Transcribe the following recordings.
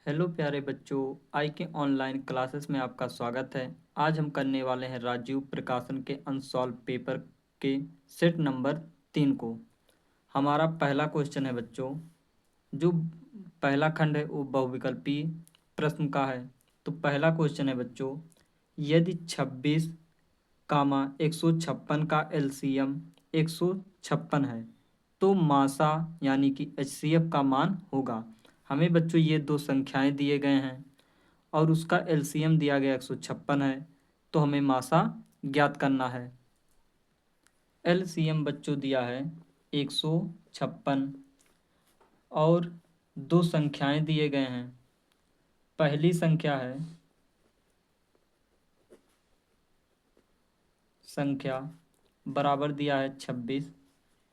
Hello प्यारे बच्चों, आई के ऑनलाइन क्लासेस में आपका स्वागत है। आज हम करने वाले हैं राजीव प्रकाशन के अनसॉल्व पेपर के सेट नंबर 3 को। हमारा पहला क्वेश्चन है बच्चों, जो पहला खंड है वो बहुविकल्पीय प्रश्न का है। तो पहला क्वेश्चन है बच्चों, यदि 26 कामा 156 का एलसीएम 156 है तो मासा यानी कि एचसीएफ का मान होगा। हमें बच्चों ये दो संख्याएं दिए गए हैं और उसका एलसीएम दिया गया 156 है, तो हमें मासा ज्ञात करना है। एलसीएम बच्चों दिया है 156 और दो संख्याएं दिए गए हैं। पहली संख्या बराबर दिया है 26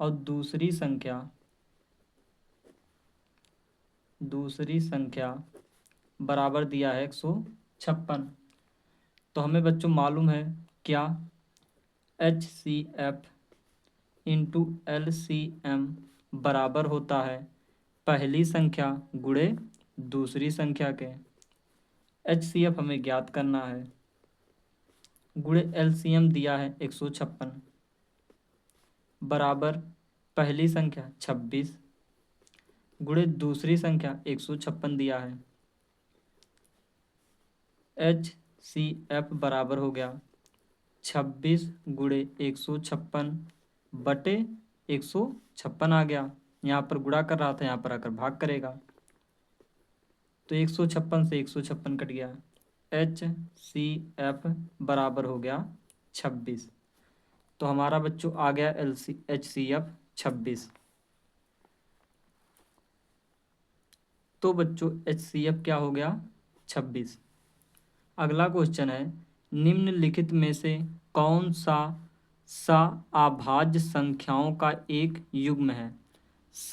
और दूसरी संख्या बराबर दिया है 156। तो हमें बच्चों मालूम है क्या, H C F into L C M बराबर होता है पहली संख्या गुणे दूसरी संख्या के। एच सी एफ हमें ज्ञात करना है, गुणे एल सी एम दिया है 156 बराबर पहली संख्या 26 गुणे दूसरी संख्या 156 दिया है। एच सी एफ बराबर हो गया 26 गुणे 156 बटे 156 आ गया। यहाँ पर गुणा कर रहा था, यहाँ पर आकर भाग करेगा तो 156 से 156 कट गया। एच सी एफ बराबर हो गया 26। तो हमारा बच्चों आ गया एच सी एफ 26। तो बच्चों एच सी एफ क्या हो गया 26। अगला क्वेश्चन है, निम्नलिखित में से कौन सा अभाज्य संख्याओं का एक युग्म है।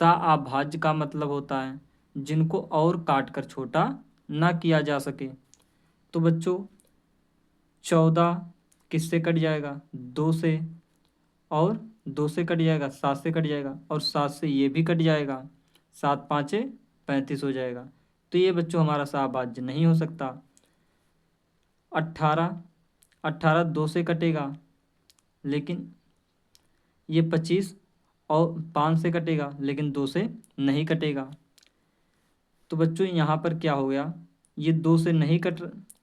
अभाज्य का मतलब होता है जिनको और काट कर छोटा ना किया जा सके। तो बच्चों 14 किससे कट जाएगा, 2 से, और 2 से कट जाएगा, 7 से कट जाएगा, और 7 से ये भी कट जाएगा, 7 पाँचे 35 हो जाएगा। तो ये बच्चों हमारा अभाज्य नहीं हो सकता। 18 2 से कटेगा, लेकिन ये 25 और 5 से कटेगा, लेकिन 2 से नहीं कटेगा। तो बच्चों यहाँ पर क्या हो गया, ये 2 से नहीं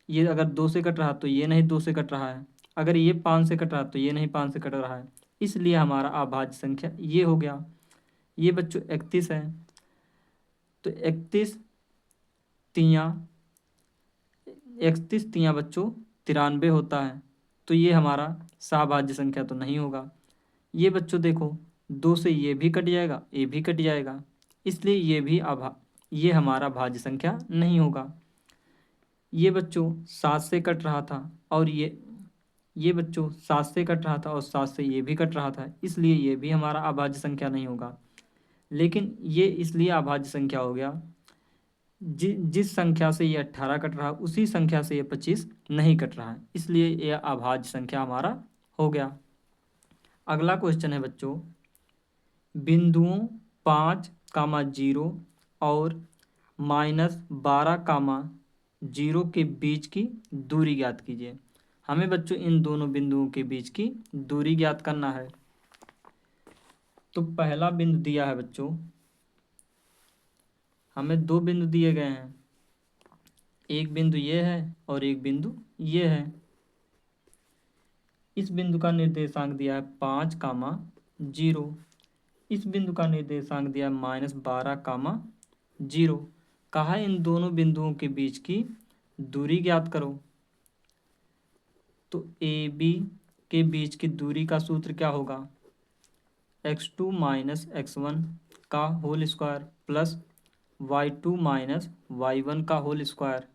ये अगर 2 से कट रहा तो ये नहीं 2 से कट रहा है, अगर ये 5 से कट रहा तो ये नहीं 5 से कट रहा है, इसलिए हमारा अभाज्य संख्या ये हो गया। ये बच्चों 31 है, तो 31 तियाँ बच्चों 93 होता है, तो ये हमारा अभाज्य संख्या तो नहीं होगा। ये बच्चों देखो 2 से ये भी कट जाएगा, ये भी कट जाएगा, इसलिए ये हमारा भाज्य संख्या नहीं होगा। ये बच्चों 7 से कट रहा था और ये बच्चों 7 से कट रहा था और 7 से ये भी कट रहा था, इसलिए ये भी हमारा अभाज्य संख्या नहीं होगा। लेकिन ये इसलिए अभाज्य संख्या हो गया, जिस संख्या से ये 18 कट रहा उसी संख्या से ये 25 नहीं कट रहा है, इसलिए ये अभाज्य संख्या हमारा हो गया। अगला क्वेश्चन है बच्चों, बिंदुओं 5, 0 और -12, 0 के बीच की दूरी ज्ञात कीजिए। हमें बच्चों इन दोनों बिंदुओं के बीच की दूरी ज्ञात करना है। तो पहला बिंदु दिया है बच्चों, हमें दो बिंदु दिए गए हैं, एक बिंदु ये है और एक बिंदु ये है। इस बिंदु का निर्देशांक दिया है 5, 0। इस बिंदु का निर्देशांक दिया है -12, 0। कहा इन दोनों बिंदुओं के बीच की दूरी ज्ञात करो। तो ए बी के बीच की दूरी का सूत्र क्या होगा, x2 - x1 का whole square plus y2 - y1 का होल स्क्वायर।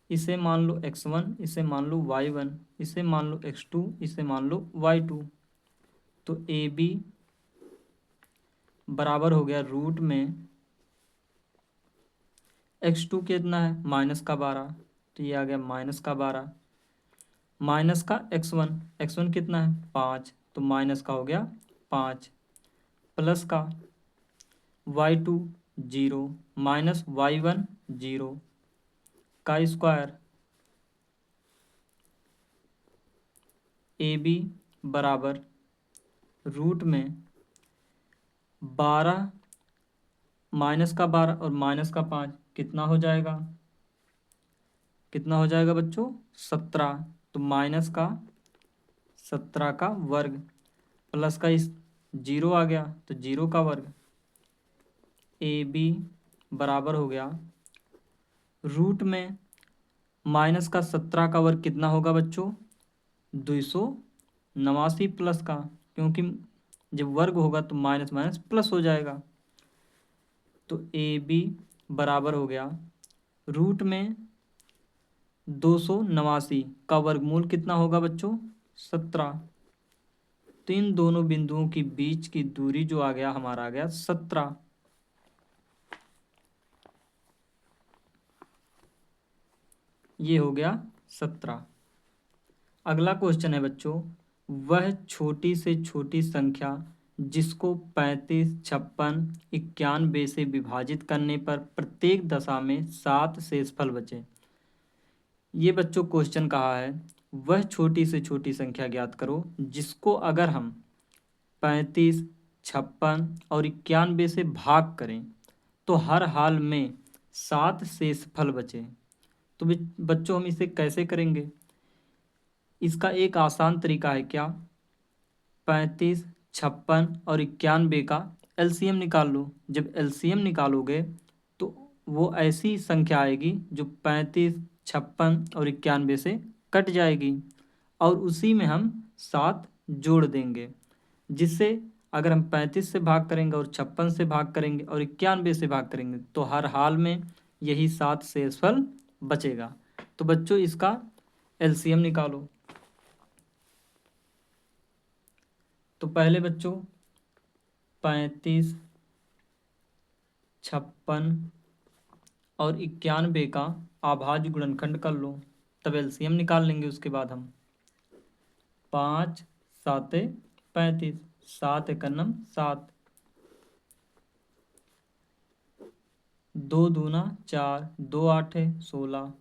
इसे मान लो x1, इसे मान लो y1, इसे मान लो x2, इसे मान लो y2। तो ए बी बराबर हो गया रूट में x2 कितना है -12, तो ये आ गया -12 माइनस का x1 कितना है 5, तो माइनस का हो गया 5 प्लस का y2 0 माइनस y1 0 का स्क्वायर AB बराबर रूट में 12 माइनस का 12 और माइनस का 5 कितना हो जाएगा, कितना हो जाएगा बच्चों, 17। तो माइनस का 17 का वर्ग प्लस का इस 0 आ गया तो 0 का वर्ग AB बराबर हो गया रूट में माइनस का 17 का वर्ग कितना होगा बच्चों, 289 प्लस का, क्योंकि जब वर्ग होगा तो माइनस माइनस प्लस हो जाएगा। तो AB बराबर हो गया रूट में 289 का वर्गमूल कितना होगा बच्चों, 17। तो इन दोनों बिंदुओं के बीच की दूरी जो आ गया हमारा आ गया 17। ये हो गया 17। अगला क्वेश्चन है बच्चों, वह छोटी से छोटी संख्या जिसको 35, 56, 91 से विभाजित करने पर प्रत्येक दशा में 7 शेषफल बचे। ये बच्चों क्वेश्चन कहा है, वह छोटी से छोटी संख्या ज्ञात करो जिसको अगर हम 35, 56 और 91 से भाग करें तो हर हाल में 7 शेषफल बचे। तो बच्चों हम इसे कैसे करेंगे, इसका एक आसान तरीका है क्या, 35, 56 और 91 का एलसीएम निकाल लो। जब एलसीएम निकालोगे तो वो ऐसी संख्या आएगी जो 35, 56 और 91 से कट जाएगी और उसी में हम 7 जोड़ देंगे, जिससे अगर हम 35 से भाग करेंगे और 56 से भाग करेंगे और 91 से भाग करेंगे तो हर हाल में यही 7 शेषफल बचेगा। तो बच्चों इसका एलसीएम निकालो। तो पहले बच्चों 35, 56 और 91 का अभाज्य गुणनखंड कर लो, तब एलसीएम निकाल लेंगे। उसके बाद हम 5 7 35, 7 एकन्नम 7, 2 दूना 4, 2 8 16,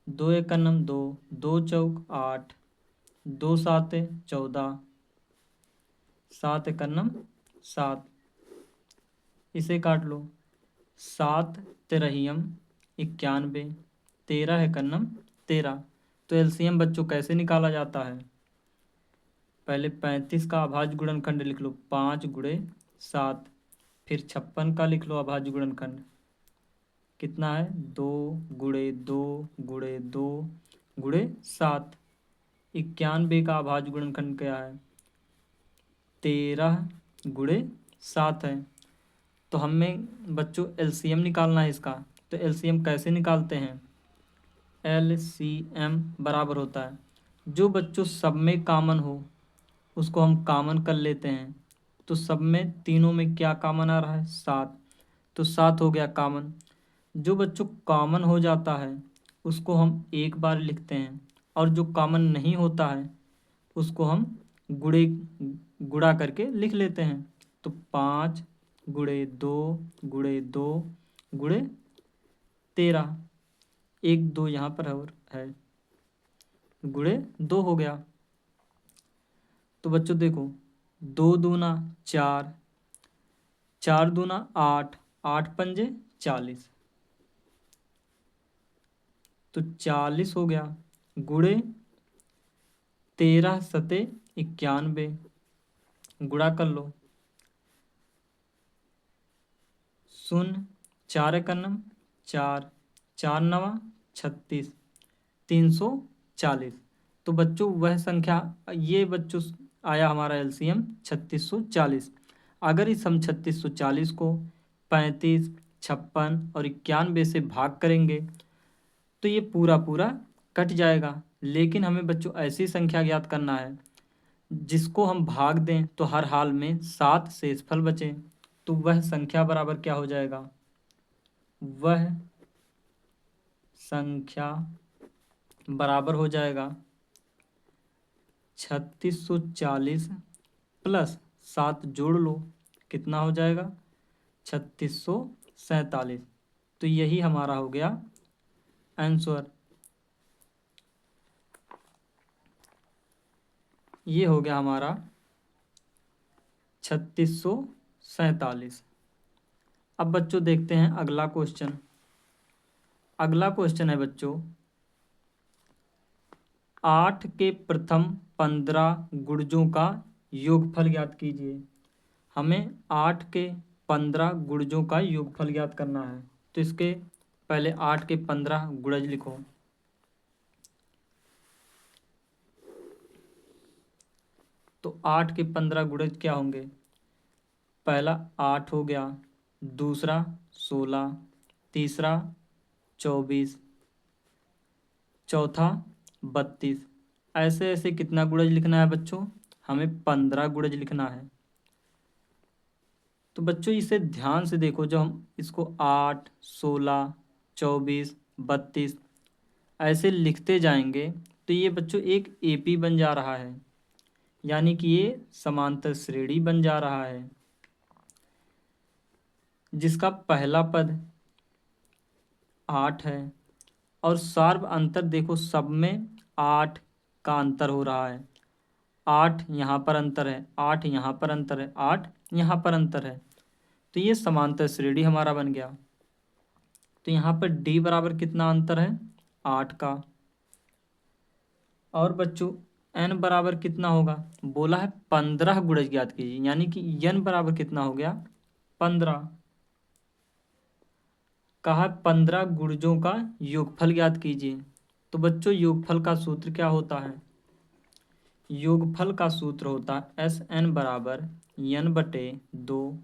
2 एकन्नम 2, 2 चौक 8, 2 7 14, 7 एकन्नम 7। इसे काट लो, 7 तिरहियम 91, 13 एकन्नम 13। तो एलसीएम बच्चों कैसे निकाला जाता है, पहले 35 का अभाज्य गुणनखंड लिख लो 5 गुणे 7, फिर 56 का लिख लो अभाज्य गुणनखंड कितना है 2 गुणे 2 गुणे 2 गुणे 7। 91 का अभाज्य गुणनखंड क्या है 13 गुणे 7 है। तो हमें बच्चों एलसीएम निकालना है इसका। तो एलसीएम कैसे निकालते हैं, एलसीएम बराबर होता है जो बच्चों सब में कॉमन हो उसको हम कॉमन कर लेते हैं। तो सब में तीनों में क्या कॉमन आ रहा है 7, तो 7 हो गया कॉमन। जो बच्चों कॉमन हो जाता है उसको हम एक बार लिखते हैं और जो कॉमन नहीं होता है उसको हम गुणे गुणा करके लिख लेते हैं। तो 5 गुणे 2 गुणे 2 गुणे 13, 1 2 यहाँ पर और है, गुणे 2 हो गया। तो बच्चों देखो 2 दूना 4, 4 दूना 8, 8 पंजे 40, तो 40 हो गया गुणे 13 सते 91, गुणा कर लो, 0 4 एकन्नम 4, 4 नवा 36, 340। तो बच्चों वह संख्या, ये बच्चों आया हमारा एलसीएम 3640। अगर इस हम 3640 को 35, 56 और 91 से भाग करेंगे तो ये पूरा पूरा कट जाएगा। लेकिन हमें बच्चों ऐसी संख्या ज्ञात करना है जिसको हम भाग दें तो हर हाल में 7 शेषफल बचे। तो वह संख्या बराबर क्या हो जाएगा, वह संख्या बराबर हो जाएगा 3640 प्लस 7 जोड़ लो, कितना हो जाएगा 3670। 47। तो यही हमारा हो गया आंसर। ये हो गया हमारा 3647। अब बच्चों देखते हैं अगला क्वेश्चन। अगला क्वेश्चन है बच्चों, 8 के प्रथम 15 गुणजों का योगफल ज्ञात कीजिए। हमें 8 के 15 गुणजों का योगफल ज्ञात करना है। तो इसके पहले 8 के 15 गुणज लिखो। तो 8 के 15 गुणज क्या होंगे? पहला 8 हो गया, दूसरा 16, तीसरा 24, चौथा 32। ऐसे ऐसे कितना गुणज लिखना है बच्चों? हमें 15 गुणज लिखना है। तो बच्चों इसे ध्यान से देखो, जब हम इसको 8, 16, 24, 32 ऐसे लिखते जाएंगे तो ये बच्चों एक एपी बन जा रहा है, यानी कि ये समांतर श्रेणी बन जा रहा है, जिसका पहला पद 8 है। और सार्व अंतर देखो, सब में 8 का अंतर हो रहा है। 8 यहाँ पर अंतर है, 8 यहाँ पर अंतर है, 8 यहाँ पर अंतर है। तो ये समांतर श्रेणी हमारा बन गया। तो यहाँ पर डी बराबर कितना अंतर है? 8 का। और बच्चों एन बराबर कितना होगा? बोला है 15 गुणज ज्ञात कीजिए, यानी कि एन बराबर कितना हो गया? 15। कहा 15 गुणजों का योगफल ज्ञात कीजिए। तो बच्चों योगफल का सूत्र क्या होता है? योगफल का सूत्र होता है एस एन बराबर एन बटे 2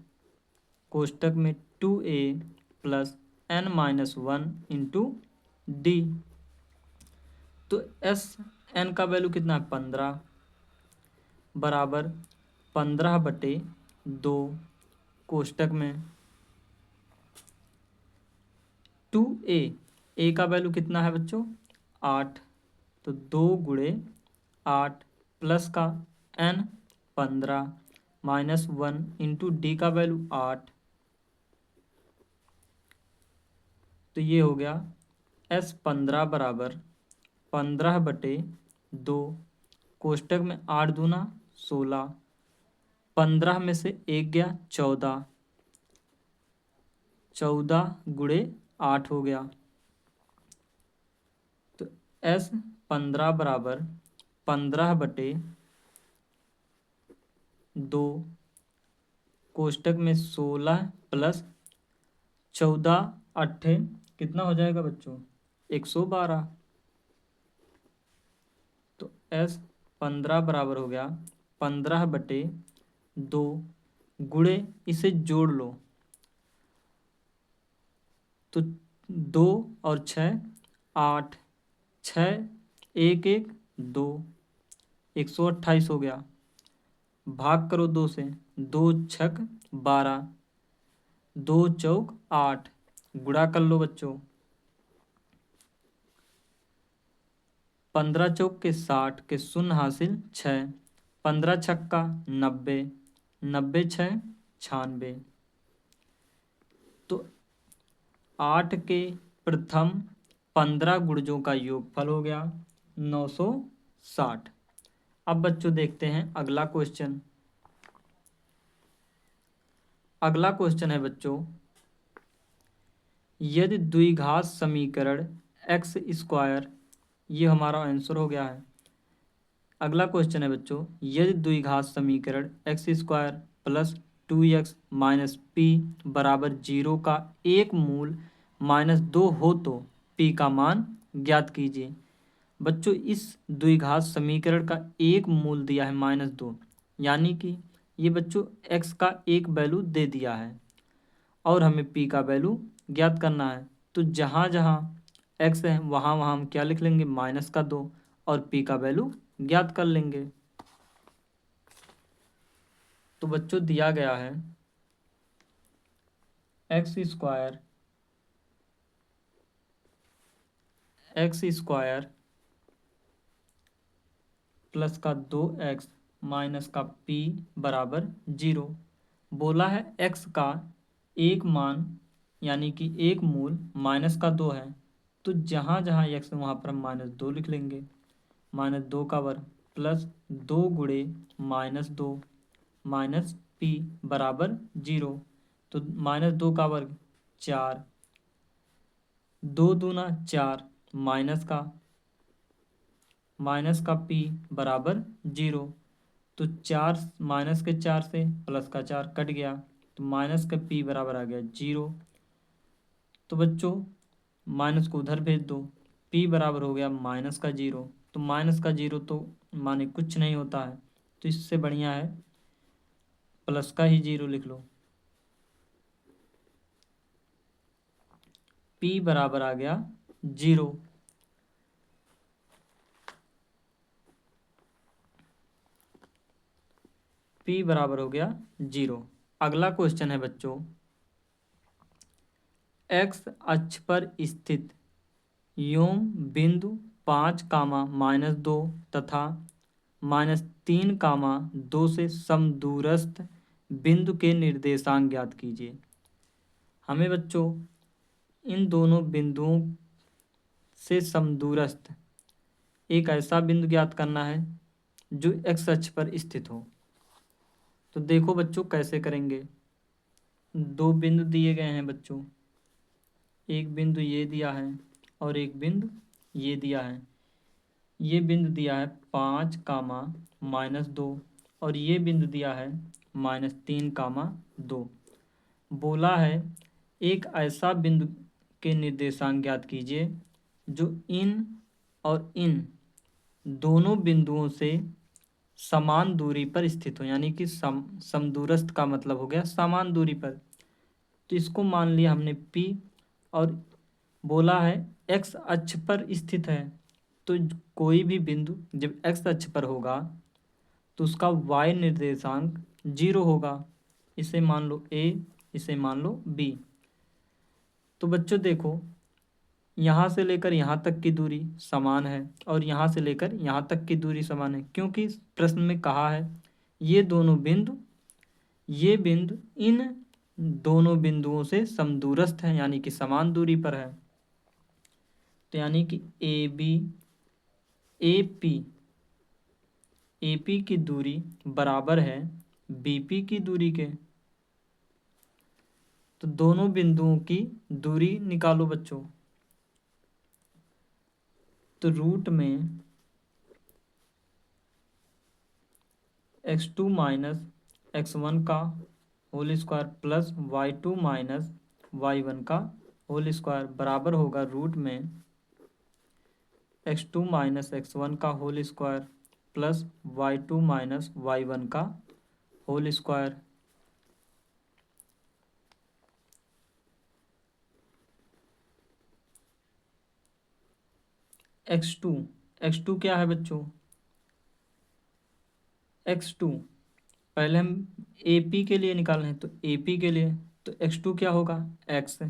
कोष्टक में 2a plus n minus 1 into D. तो एस एन का वैल्यू कितना है? 15 बराबर 15 बटे 2 कोष्टक में 2a। ए का वैल्यू कितना है बच्चों? 8। तो 2 गुणे 8 प्लस का n 15 माइनस 1 इंटू डी का वैल्यू 8। तो ये हो गया एस 15 बराबर 15 बटे 2 कोष्टक में 8 दूना 16, 15 में से 1 गया 14, 14 गुणे 8 हो गया। तो एस 15 बराबर 15 बटे 2 कोष्टक में 16 प्लस 14 अट्ठे कितना हो जाएगा बच्चों? 112। तो एस 15 बराबर हो गया 15 बटे 2 गुणे, इसे जोड़ लो तो 2 और 6 8, 6 1 1 2, 128 हो गया। भाग करो 2 से, 2 छक 12, 2 चौक 8, गुणा कर लो बच्चों। 15 चौक के 60 के शून्य हासिल 6, 15 छक्का 90, 90 6 96। तो 8 के प्रथम 15 गुणजों का योगफल हो गया 960। अब बच्चों देखते हैं अगला क्वेश्चन। अगला क्वेश्चन है बच्चों, यदि द्विघात समीकरण एक्स स्क्वायर, ये हमारा आंसर हो गया है। अगला क्वेश्चन है बच्चों, यदि द्विघात समीकरण x square plus 2x minus P बराबर 0 का एक मूल -2 हो तो p का मान ज्ञात कीजिए। बच्चों इस द्विघात समीकरण का एक मूल दिया है -2, यानी कि ये बच्चों x का एक वैल्यू दे दिया है और हमें p का वैल्यू ज्ञात करना है। तो जहाँ जहाँ x है वहाँ वहाँ हम क्या लिख लेंगे? -2 और p का वैल्यू ज्ञात कर लेंगे। तो बच्चों दिया गया है एक्स स्क्वायर प्लस का 2x माइनस का p बराबर 0। बोला है x का एक मान यानी कि एक मूल माइनस का 2 है, तो जहाँ जहाँ x है वहाँ पर हम -2 लिख लेंगे। -2 का वर्ग प्लस 2 गुणे -2 माइनस p बराबर 0। तो -2 का वर्ग 4, 2 दूना 4, माइनस का p बराबर 0। तो 4 माइनस के 4 से प्लस का 4 कट गया, तो माइनस का p बराबर आ गया 0। तो बच्चों माइनस को उधर भेज दो, p बराबर हो गया -0। तो -0 तो माने कुछ नहीं होता है, तो इससे बढ़िया है प्लस का ही 0 लिख लो। p बराबर आ गया 0। p बराबर हो गया 0। अगला क्वेश्चन है बच्चों, x अक्ष पर स्थित यों बिंदु 5 -2 तथा -3 2 से समदूरस्थ बिंदु के निर्देशांक ज्ञात कीजिए। हमें बच्चों इन दोनों बिंदुओं से समदूरस्थ एक ऐसा बिंदु ज्ञात करना है जो x अक्ष पर स्थित हो। तो देखो बच्चों कैसे करेंगे। दो बिंदु दिए गए हैं बच्चों, एक बिंदु ये दिया है और एक बिंदु ये दिया है। ये बिंदु दिया है 5 -2 और ये बिंदु दिया है -3 2। बोला है एक ऐसा बिंदु के निर्देशांक ज्ञात कीजिए जो इन और इन दोनों बिंदुओं से समान दूरी पर स्थित हो, यानी कि समदूरस्थ का मतलब हो गया समान दूरी पर। तो इसको मान लिया हमने P, और बोला है x अक्ष पर स्थित है। तो कोई भी बिंदु जब x अक्ष पर होगा तो उसका y निर्देशांक 0 होगा। इसे मान लो A, इसे मान लो B। तो बच्चों देखो यहाँ से लेकर यहाँ तक की दूरी समान है और यहाँ से लेकर यहाँ तक की दूरी समान है, क्योंकि प्रश्न में कहा है ये बिंदु इन दोनों बिंदुओं से समदूरस्थ है, यानी कि समान दूरी पर है। तो यानी कि AP की दूरी बराबर है BP की दूरी के। तो दोनों बिंदुओं की दूरी निकालो बच्चों। तो रूट में x2 - x1 का whole square plus y2 - y1 का होल स्क्वायर बराबर होगा रूट में x2 - x1 का whole square plus y2 - y1 का होल स्क्वायर। x2 क्या है बच्चों? x2 पहले हम AP के लिए निकाल रहे हैं, तो AP के लिए तो x2 क्या होगा? x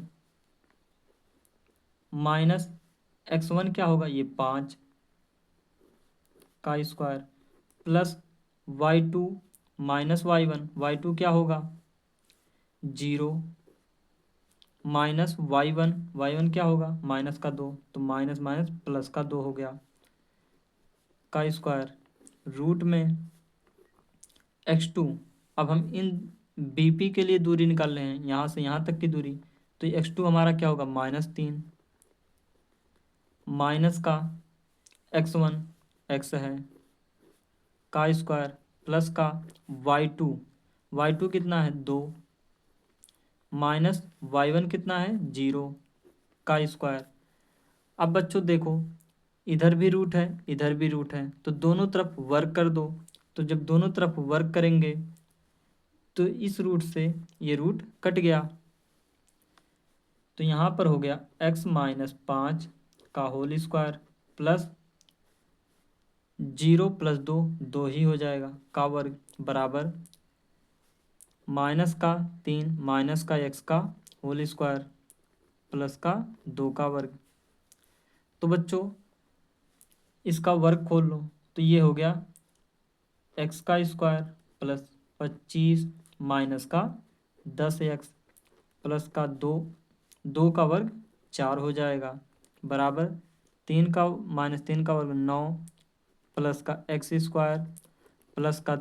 माइनस x1 क्या होगा? ये 5 का स्क्वायर प्लस y2 - y1 क्या होगा? 0 माइनस y1 क्या होगा? -2, तो माइनस माइनस प्लस का 2 हो गया का स्क्वायर रूट में x2। अब हम इन BP के लिए दूरी निकाल रहे हैं, यहाँ से यहाँ तक की दूरी। तो x2 हमारा क्या होगा? -3 माइनस का x1 x है का स्क्वायर प्लस का y2 कितना है? 2 माइनस y1 कितना है? 0 का स्क्वायर। अब बच्चों देखो इधर भी रूट है इधर भी रूट है, तो दोनों तरफ वर्ग कर दो। तो जब दोनों तरफ वर्ग करेंगे तो इस रूट से ये रूट कट गया, तो यहाँ पर हो गया x - 5 का होल स्क्वायर प्लस 0 + 2 2 ही हो जाएगा का वर्ग बराबर -3 माइनस का x का होल स्क्वायर प्लस का 2 का वर्ग। तो बच्चों इसका वर्ग खोल लो, तो ये हो गया x का स्क्वायर प्लस 25 माइनस का 10x प्लस का 2 2 का वर्ग 4 हो जाएगा, बराबर 3 का -3 का वर्ग 9 प्लस का एक्स स्क्वायर प्लस का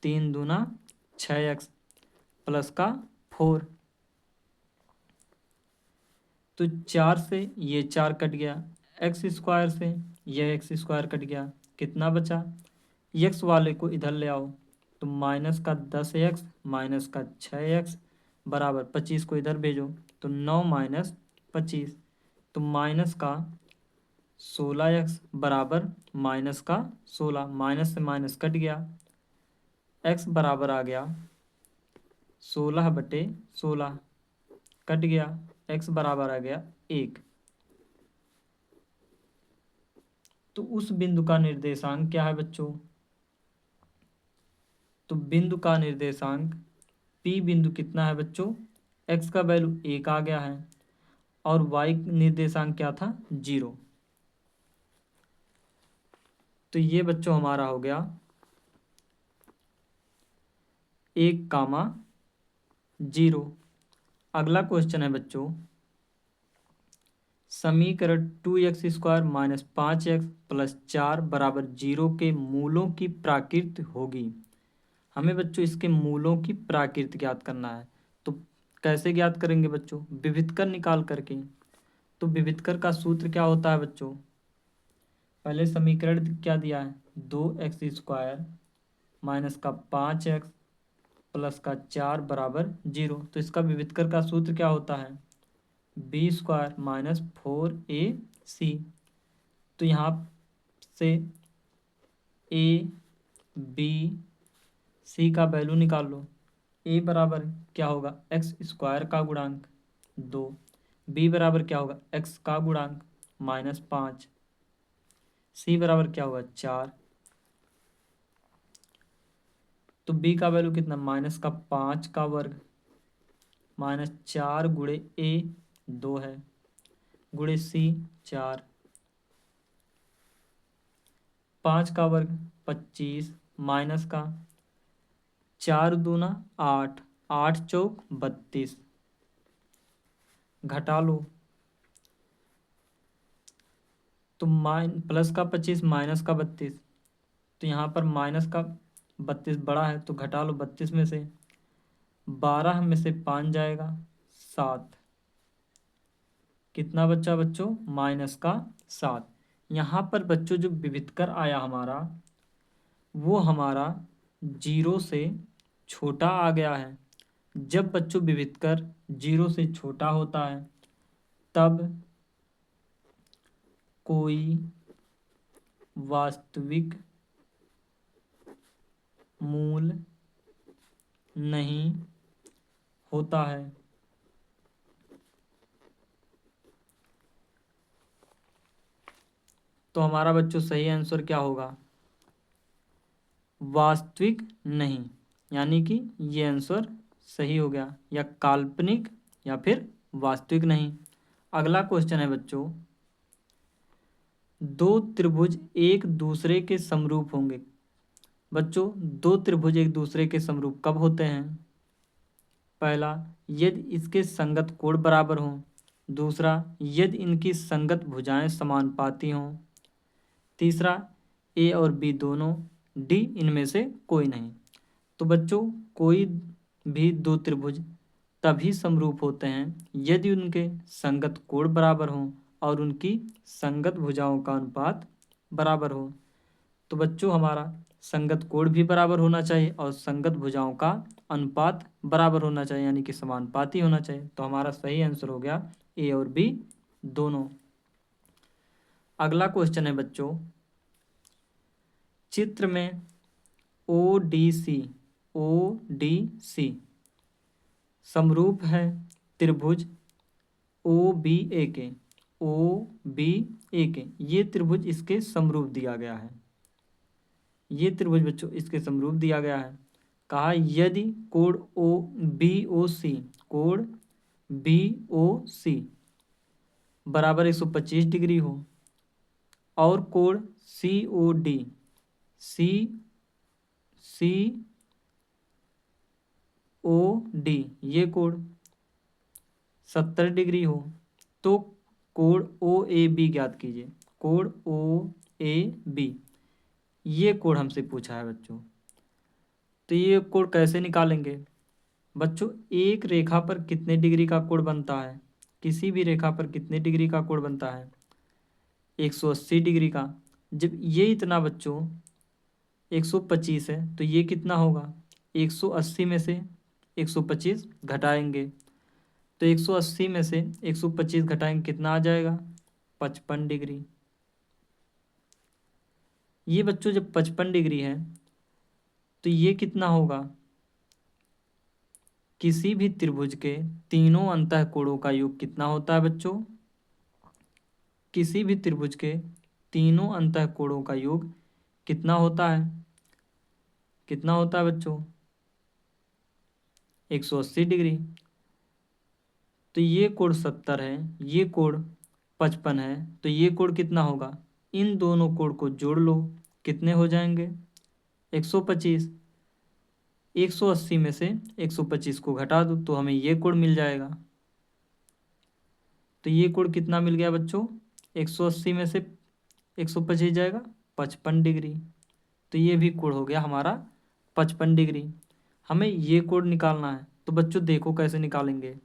3 दूना 6x प्लस का 4। तो 4 से ये 4 कट गया, एक्स स्क्वायर से यह एक्स स्क्वायर कट गया, कितना बचा? एक्स वाले को इधर ले आओ, तो माइनस का 10x माइनस का 6x बराबर 25 को इधर भेजो, तो 9 माइनस 25, तो माइनस का 16x बराबर माइनस का 16, माइनस से माइनस कट गया, x बराबर आ गया 16/16, कट गया, x बराबर आ गया 1। तो उस बिंदु का निर्देशांक क्या है बच्चों? तो बिंदु का निर्देशांक P बिंदु कितना है बच्चों? x का वैल्यू 1 आ गया है और y निर्देशांक क्या था? 0। तो ये बच्चों हमारा हो गया 1, 0। अगला क्वेश्चन है बच्चों, समीकरण 2x² माइनस 5x प्लस 4 बराबर 0 के मूलों की प्राकृत होगी। हमें बच्चों इसके मूलों की प्राकृत ज्ञात करना है। तो कैसे ज्ञात करेंगे बच्चों? विविधकर निकाल करके। तो विविधकर का सूत्र क्या होता है बच्चों? पहले समीकरण क्या दिया है? 2x² माइनस का 5x प्लस का 4 बराबर 0। तो इसका विविधकर का सूत्र क्या होता है? b² minus 4ac। तो यहाँ से a b c का वैल्यू निकाल लो। a बराबर क्या होगा? x² का गुणांक 2, b बराबर क्या होगा? x का गुणांक -5, c बराबर क्या होगा? 4। तो b का वैल्यू कितना? -5 का वर्ग -4 गुणे a 2 है, गुणे c 4, 5 का वर्ग 25 माइनस का 4 दूना 8, 8 चौक 32, घटा लो। तो प्लस का 25 माइनस का 32, तो यहाँ पर माइनस का 32 बड़ा है, तो घटा लो 32 में से, 12 में से 5 जाएगा 7, कितना बच्चा बच्चों? -7। यहाँ पर बच्चों जो विविधकर आया हमारा, वो हमारा 0 से छोटा आ गया है। जब बच्चों विविधकर 0 से छोटा होता है तब कोई वास्तविक मूल नहीं होता है। तो हमारा बच्चों सही आंसर क्या होगा? वास्तविक नहीं, यानी कि ये आंसर सही हो गया, या काल्पनिक या फिर वास्तविक नहीं। अगला क्वेश्चन है बच्चों, दो त्रिभुज एक दूसरे के समरूप होंगे। बच्चों दो त्रिभुज एक दूसरे के समरूप कब होते हैं? पहला, यदि इसके संगत कोण बराबर हों। दूसरा, यदि इनकी संगत भुजाएं समानुपाती हों। तीसरा, ए और बी दोनों, डी इनमें से कोई नहीं। तो बच्चों कोई भी दो त्रिभुज तभी समरूप होते हैं यदि उनके संगत कोण बराबर हों और उनकी संगत भुजाओं का अनुपात बराबर हो। तो बच्चों हमारा संगत कोण भी बराबर होना चाहिए और संगत भुजाओं का अनुपात बराबर होना चाहिए, यानी कि समानुपाती होना चाहिए। तो हमारा सही आंसर हो गया ए और बी दोनों। अगला क्वेश्चन है बच्चों, चित्र में ODC समरूप है त्रिभुज OBA के ये त्रिभुज इसके समरूप दिया गया है। ये त्रिभुज बच्चों इसके समरूप दिया गया है। कहा यदि कोण BOC बराबर 125 डिग्री हो और कोण COD ये कोण 70 डिग्री हो तो कोण ओ ए बी ज्ञात कीजिए। कोण ओ ए बी, ये कोण हमसे पूछा है बच्चों। तो ये कोण कैसे निकालेंगे बच्चों? एक रेखा पर कितने डिग्री का कोण बनता है? किसी भी रेखा पर कितने डिग्री का कोण बनता है? 180 डिग्री का। जब ये इतना बच्चों 125 है तो ये कितना होगा? 180 में से 125 घटाएंगे तो 180 में से 125 घटाएंगे कितना आ जाएगा? 55 डिग्री। ये बच्चों जब 55 डिग्री है तो ये कितना होगा? किसी भी त्रिभुज के तीनों अंतःकोणों का योग कितना होता है बच्चों? किसी भी त्रिभुज के तीनों अंतःकोणों का योग कितना होता है? कितना होता है बच्चों? 180 डिग्री। तो ये कोण 70 है, ये कोण 55 है, तो ये कोण कितना होगा? इन दोनों कोण को जोड़ लो, कितने हो जाएंगे? 125। 180 में से 125 को घटा दो तो हमें ये कोण मिल जाएगा। तो ये कोण कितना मिल गया बच्चों? 180 में से 125 जाएगा 55 डिग्री। तो ये भी कोण हो गया हमारा 55 डिग्री। हमें ये कोण निकालना है तो बच्चों देखो कैसे निकालेंगे।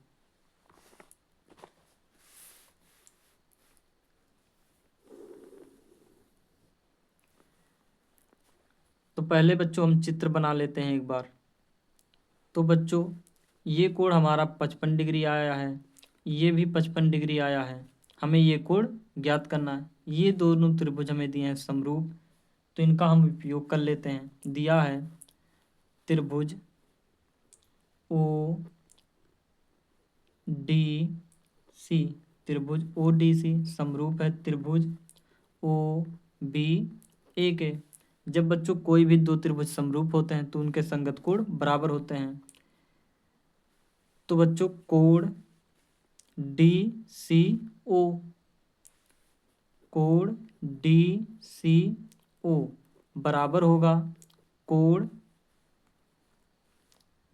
तो पहले बच्चों हम चित्र बना लेते हैं एक बार। तो बच्चों ये कोण हमारा 55 डिग्री आया है, ये भी 55 डिग्री आया है। हमें ये कोण ज्ञात करना है। ये दोनों त्रिभुज हमें दिए हैं समरूप, तो इनका हम उपयोग कर लेते हैं। दिया है त्रिभुज ओ डी सी, त्रिभुज ओ डी सी समरूप है त्रिभुज ओ बी ए के। जब बच्चों कोई भी दो त्रिभुज समरूप होते हैं तो उनके संगत कोण बराबर होते हैं। तो बच्चों कोण डी सी ओ, कोण डी सी ओ बराबर होगा कोण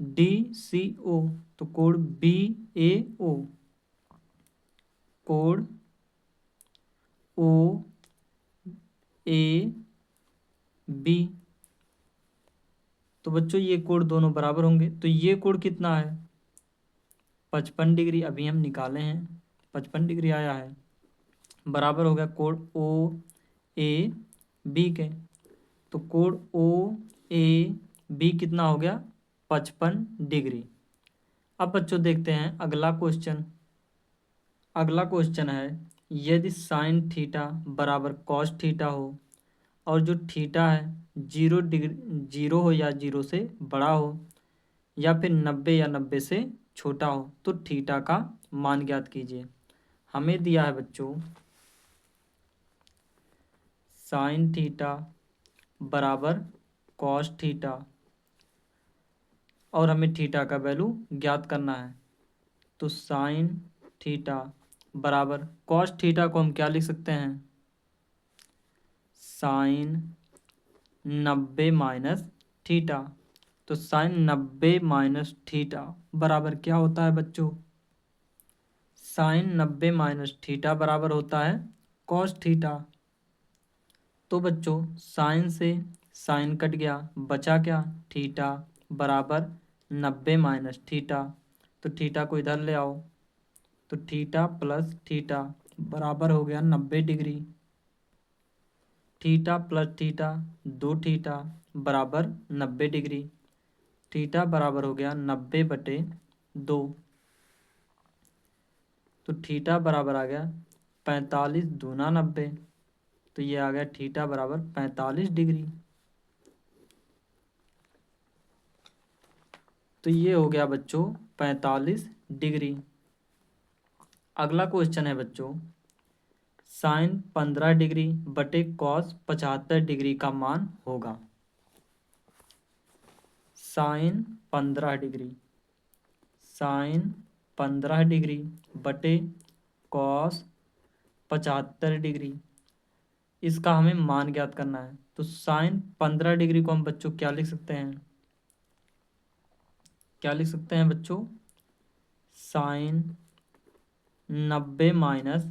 डी सी ओ, तो कोण बी ए ओ, कोण ओ ए बी। तो बच्चों ये कोण दोनों बराबर होंगे। तो ये कोण कितना है? 55 डिग्री अभी हम निकाले हैं, 55 डिग्री आया है, बराबर हो गया कोण ओ ए बी के। तो कोण ओ ए बी कितना हो गया? 55 डिग्री। अब बच्चों देखते हैं अगला क्वेश्चन। अगला क्वेश्चन है यदि साइन थीटा बराबर कॉस थीटा हो और जो थीटा है 0 हो या 0 से बड़ा हो या फिर 90 या 90 से छोटा हो तो थीटा का मान ज्ञात कीजिए। हमें दिया है बच्चों साइन थीटा बराबर कॉस थीटा और हमें थीटा का वैल्यू ज्ञात करना है। तो साइन थीटा बराबर कॉस थीटा को हम क्या लिख सकते हैं? Sine 90 minus theta. तो साइन 90 माइनस थीटा बराबर क्या होता है बच्चों? साइन 90 माइनस थीटा बराबर होता है कॉस थीटा। तो बच्चों साइन से साइन कट गया, बचा क्या? थीटा बराबर 90 माइनस थीटा। तो थीटा को इधर ले आओ, तो थीटा प्लस थीटा बराबर हो गया 90 degree. Theta plus theta 2 theta बराबर 90 डिग्री। थीटा बराबर हो गया 90/2। तो थीटा बराबर आ गया 45 दूना 90। तो ये आ गया थीटा बराबर 45 डिग्री। तो ये हो गया बच्चों 45 डिग्री। अगला क्वेश्चन है बच्चों साइन 15 डिग्री बटे कॉस 75 डिग्री का मान होगा। साइन 15 डिग्री, साइन 15 डिग्री बटे कॉस 75 डिग्री, इसका हमें मान ज्ञात करना है। तो साइन 15 डिग्री को हम बच्चों क्या लिख सकते हैं? क्या लिख सकते हैं बच्चों? Sine 90 minus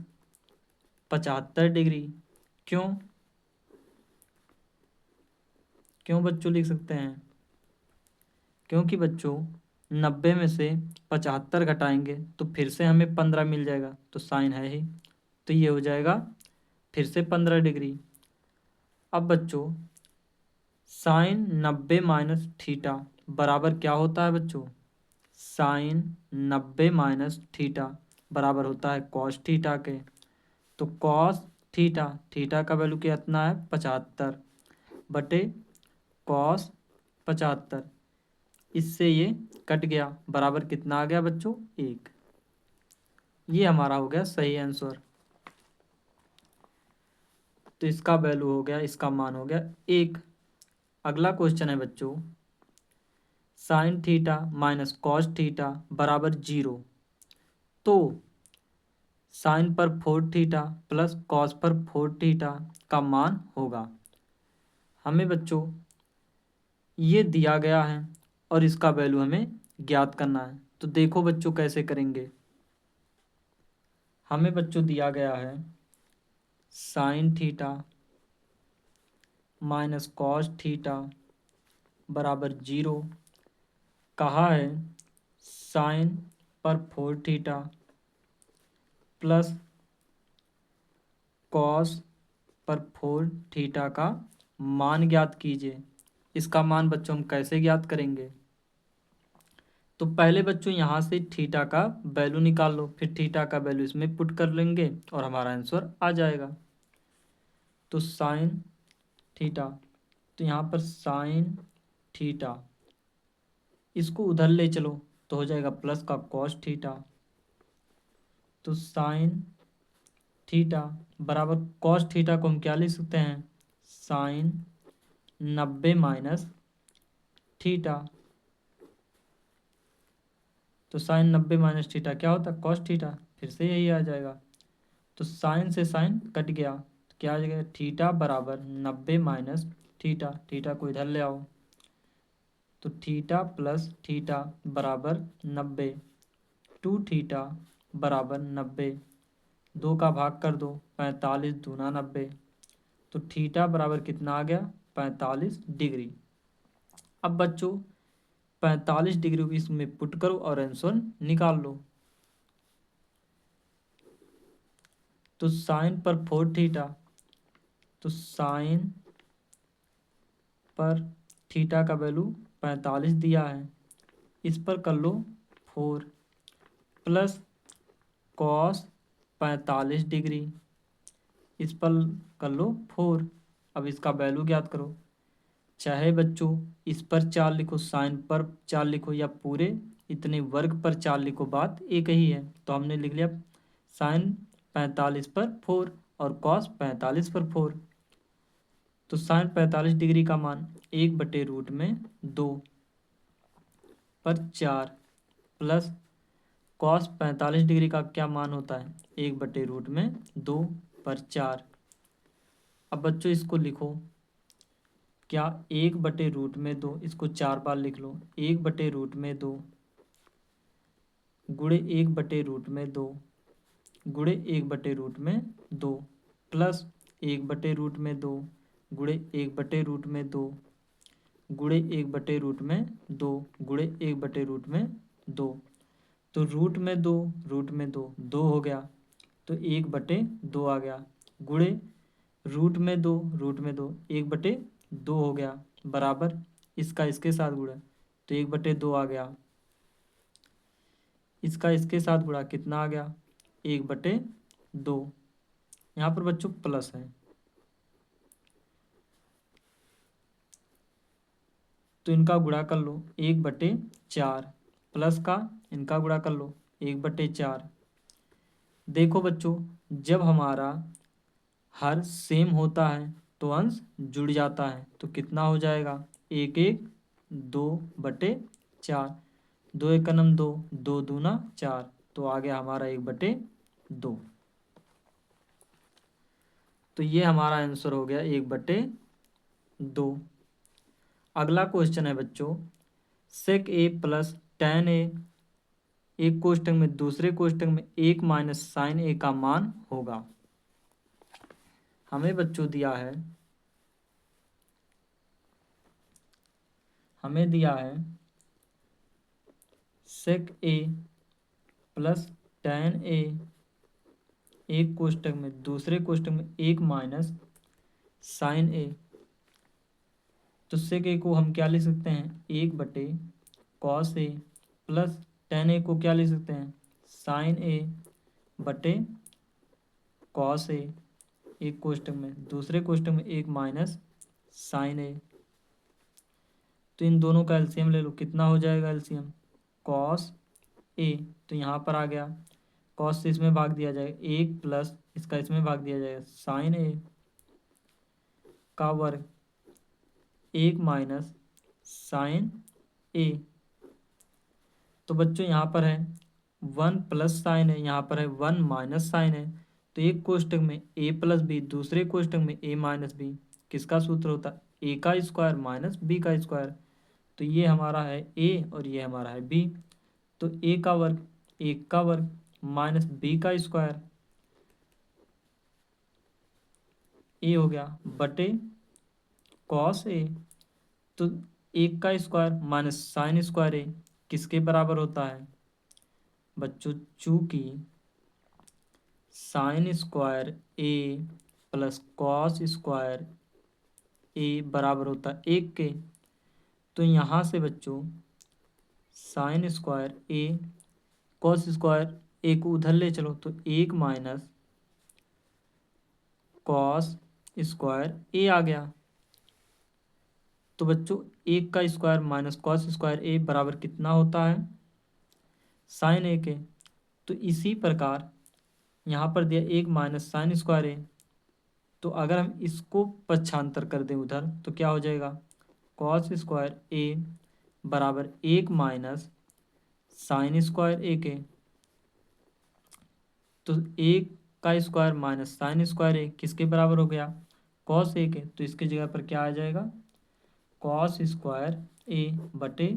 75 degree. क्यों क्यों बच्चों लिख सकते हैं? क्योंकि बच्चों 90 में से 75 घटाएंगे तो फिर से हमें 15 मिल जाएगा, तो साइन है ही, तो ये हो जाएगा फिर से 15 डिग्री। अब बच्चों साइन 90 माइनस थीटा बराबर क्या होता है बच्चों? साइन 90 माइनस थीटा बराबर होता है कॉस थीटा के। तो कॉस थीटा, थीटा का वैल्यू कितना है 75 बटे कॉस 75, इससे ये कट गया, बराबर कितना आ गया बच्चों? 1। ये हमारा हो गया सही आंसर। तो इसका वैल्यू हो गया, इसका मान हो गया 1। अगला क्वेश्चन है बच्चों, sine theta minus cos theta बराबर 0, तो साइन पर 4 थीटा प्लस कॉस पर 4 थीटा का मान होगा। हमें बच्चों ये दिया गया है और इसका वैल्यू हमें ज्ञात करना है। तो देखो बच्चों कैसे करेंगे। हमें बच्चों दिया गया है sine theta minus cos theta बराबर 0, कहा है साइन पर 4 थीटा प्लस कॉस पर 4 थीटा का मान ज्ञात कीजिए। इसका मान बच्चों हम कैसे ज्ञात करेंगे? तो पहले बच्चों यहाँ से थीटा का वैल्यू निकाल लो, फिर थीटा का वैल्यू इसमें पुट कर लेंगे और हमारा आंसर आ जाएगा। तो साइन थीटा, तो यहाँ पर साइन थीटा, इसको उधर ले चलो तो हो जाएगा प्लस का कॉस थीटा। तो साइन थीटा बराबर कॉस थीटा को हम क्या लिख सकते हैं? Sine 90 minus theta. तो साइन 90 माइनस थीटा क्या होता है? कॉस थीटा, फिर से यही आ जाएगा। तो साइन से साइन कट गया, तो क्या आ जाएगा? थीटा बराबर 90 माइनस थीटा, थीटा को इधर ले आओ तो थीटा प्लस थीटा बराबर 90, 2 थीटा बराबर 90, 2 का भाग कर दो, 45 दूना 90, तो थीटा बराबर कितना आ गया? 45 डिग्री। अब बच्चों 45 डिग्री को इसमें पुट करो और आंसर निकाल लो। तो साइन पर 4 थीटा, तो साइन पर थीटा का वैल्यू 45 दिया है, इस पर कर लो 4 प्लस कॉस 45 डिग्री, इस पर कर लो 4। अब इसका वैल्यू ज्ञात करो। चाहे बच्चों इस पर 4 लिखो, साइन पर 4 लिखो, या पूरे इतने वर्ग पर 4 लिखो, बात एक ही है। तो हमने लिख लिया साइन 45 पर 4 और कॉस 45 पर 4। तो साइन 45 डिग्री का मान 1/√2 पर 4 प्लस कॉस 45 डिग्री का क्या मान होता है? 1/√2 पर 4। अब बच्चों इसको लिखो, क्या 1/√2, इसको 4 बार लिख लो, 1/√2 गुणे 1/√2 गुणे 1/√2 प्लस 1/√2 गुणे 1/√2 गुणे 1/√2 गुणे 1/√2। तो रूट में दो हो गया, तो 1/2 आ गया, गुणे रूट में दो 1/2 हो गया, बराबर इसका इसके साथ गुणा, तो 1/2 आ गया, इसका इसके साथ गुणा कितना आ गया? 1/2। यहाँ पर बच्चों प्लस है, तो इनका गुणा कर लो 1/4, प्लस का इनका गुणा कर लो 1/4। देखो बच्चों जब हमारा हर सेम होता है तो अंश जुड़ जाता है, तो कितना हो जाएगा? 2/4, 2 एक नम 2, 2 दूना 4, तो आ गया हमारा 1/2। तो ये हमारा आंसर हो गया 1/2। अगला क्वेश्चन है बच्चों, सेक ए प्लस tan ए एक कोष्टक में दूसरे कोष्टक में 1 माइनस साइन ए का मान होगा। हमें बच्चों दिया है सेक ए प्लस tan ए एक कोष्टक में दूसरे कोष्टक में 1 माइनस साइन ए। तो सेक ए को हम क्या लिख सकते हैं, 1/cos ए प्लस tan ए को क्या लिख सकते हैं, साइन ए बटे कॉस ए। एक कोष्टक में दूसरे कोष्टक में 1 माइनस साइन ए। तो इन दोनों का एलसीएम ले लो, कितना हो जाएगा एलसीएम, कॉस ए। तो यहाँ पर आ गया, कॉस से इसमें भाग दिया जाएगा 1 प्लस इसका इसमें भाग दिया जाएगा साइन ए का वर्ग 1 माइनस साइन ए। तो बच्चों यहाँ पर है 1 प्लस साइन है, यहाँ पर है 1 माइनस साइन है। तो एक कोष्टक में ए प्लस बी, दूसरे कोष्टक में ए माइनस बी। किसका सूत्र होता है, ए का स्क्वायर माइनस बी का स्क्वायर। तो ये हमारा है ए और ये हमारा है बी। तो ए का वर्ग 1 का वर्ग माइनस बी का स्क्वायर ए हो गया बटे कॉस ए। तो 1 का स्क्वायर माइनस साइन स्क्वायर ए किसके बराबर होता है बच्चों, चूंकि साइन स्क्वायर ए प्लस कॉस स्क्वायर ए बराबर होता है 1 के। तो यहाँ से बच्चों साइन स्क्वायर ए कॉस स्क्वायर ए को उधर ले चलो, तो 1 माइनस कॉस स्क्वायर ए आ गया। तो बच्चों 1 का स्क्वायर माइनस कॉस स्क्वायर ए बराबर कितना होता है, साइन ए के। तो इसी प्रकार यहाँ पर दिया 1 माइनस साइन स्क्वायर ए। तो अगर हम इसको पक्षांतर कर दें उधर तो क्या हो जाएगा, कॉस स्क्वायर ए बराबर 1 माइनस साइन स्क्वायर ए के। तो 1 का स्क्वायर माइनस साइन स्क्वायर ए किसके बराबर हो गया, कॉस ए के। तो इसकी जगह पर क्या आ जाएगा, कॉस स्क्वायर ए बटे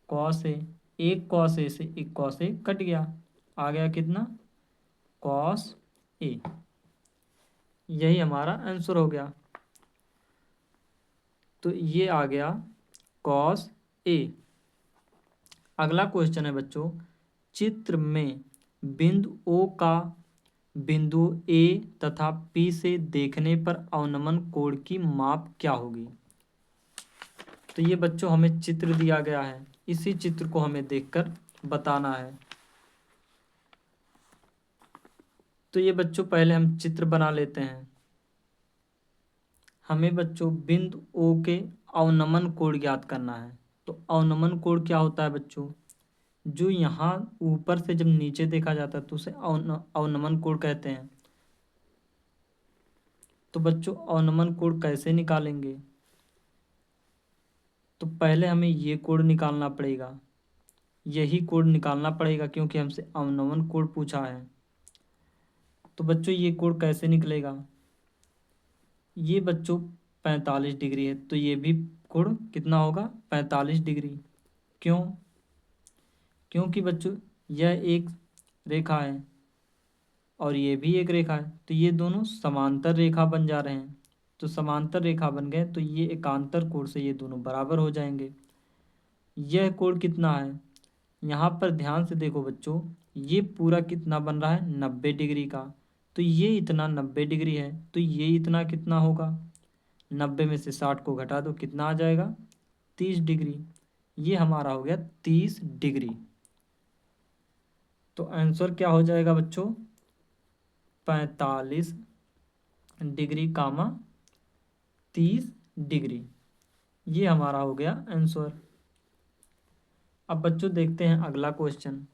कॉस ए। एक कॉस ए से एक कॉस ए कट गया, आ गया कितना, कॉस ए। यही हमारा आंसर हो गया। तो ये आ गया कॉस ए। अगला क्वेश्चन है बच्चों, चित्र में बिंदु ओ का बिंदु ए तथा पी से देखने पर अवनमन कोण की माप क्या होगी। तो ये बच्चों हमें चित्र दिया गया है, इसी चित्र को हमें देखकर बताना है। तो ये बच्चों पहले हम चित्र बना लेते हैं। हमें बच्चों बिंदु ओ के अवनमन कोण ज्ञात करना है। तो अवनमन कोण क्या होता है बच्चों, जो यहाँ ऊपर से जब नीचे देखा जाता है तो उसे अवनमन कोण कहते हैं। तो बच्चों अवनमन कोण कैसे निकालेंगे, तो पहले हमें ये कोण निकालना पड़ेगा, यही कोण निकालना पड़ेगा क्योंकि हमसे अवनमन कोण पूछा है। तो बच्चों ये कोण कैसे निकलेगा, ये बच्चों 45 डिग्री है, तो ये भी कोण कितना होगा, 45 डिग्री। क्यों, क्योंकि बच्चों यह एक रेखा है और ये भी एक रेखा है, तो ये दोनों समांतर रेखा बन जा रहे हैं। तो समांतर रेखा बन गए तो ये एकांतर कोण से ये दोनों बराबर हो जाएंगे। यह कोण कितना है, यहाँ पर ध्यान से देखो बच्चों, ये पूरा कितना बन रहा है, 90 डिग्री का। तो ये इतना 90 डिग्री है, तो ये इतना कितना होगा, 90 में से 60 को घटा दो, कितना आ जाएगा, 30 डिग्री। ये हमारा हो गया 30 डिग्री। तो आंसर क्या हो जाएगा बच्चों, 45 डिग्री कामा 30 डिग्री। ये हमारा हो गया आंसर। अब बच्चों देखते हैं अगला क्वेश्चन।